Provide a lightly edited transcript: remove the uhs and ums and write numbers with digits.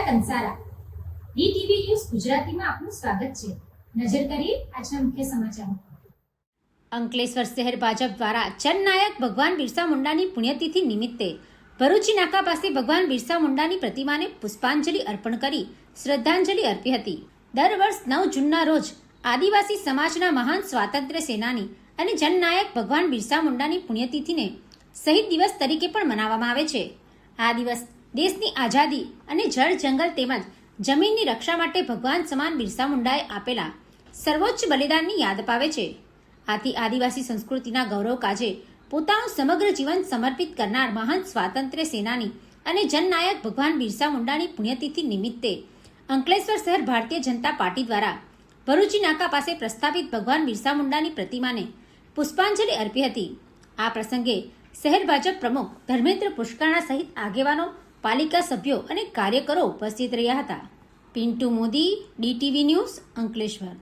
Kansara DTV news ગુજરાતીમાં આપનું સ્વાગત છે। નજર કરીએ આજના મુખ્ય સમાચારો। અંકલેશ્વર શહેર ભાજપ દ્વારા જનનાયક ભગવાન બિરસા મુંડાની પુણ્યતિથિ નિમિત્તે ભરૂચી નાકા પાસે ભગવાન બિરસા મુંડાની પ્રતિમાને પુષ્પાંજલિ અર્પણ કરી શ્રદ્ધાંજલિ અર્પી હતી। દર વર્ષ 9 જૂનના રોજ આદિવાસી સમાજના મહાન સ્વાતંત્ર્ય સેનાની અને જનનાયક ભગવાન બિરસા મુંડાની પુણ્યતિથિને શહીદ દિવસ તરીકે પણ મનાવવામાં આવે છે। આ દિવસ દેશની આઝાદી અને જળ જંગલ તેમજ જમીનની રક્ષા માટે ભગવાન સમાન બિરસા મુંડાએ આપેલા સર્વોચ્ચ બલિદાનની યાદ અપાવે છે। આથી આદિવાસી સંસ્કૃતિના ગૌરવ કાજે પોતાનું સમગ્ર જીવન સમર્પિત કરનાર મહાન સ્વાતંત્ર્ય સેનાની અને જનનાયક ભગવાન બિરસા મુંડાની પુણ્યતિથિ નિમિત્તે અંકલેશ્વર શહેર ભારતીય જનતા પાર્ટી દ્વારા ભરૂચી નાકા પાસે પ્રસ્થાપિત ભગવાન બિરસા મુંડાની પ્રતિમાને પુષ્પાંજલિ અર્પી હતી। આ પ્રસંગે શહેર ભાજપ પ્રમુખ ધર્મેન્દ્ર પુષ્કરણા સહિત આગેવાનો, પાલિકા સભ્યો અને કાર્યકરો ઉપસ્થિત રહ્યા હતા। Pintu Modi, DTV news, Ankleshwar.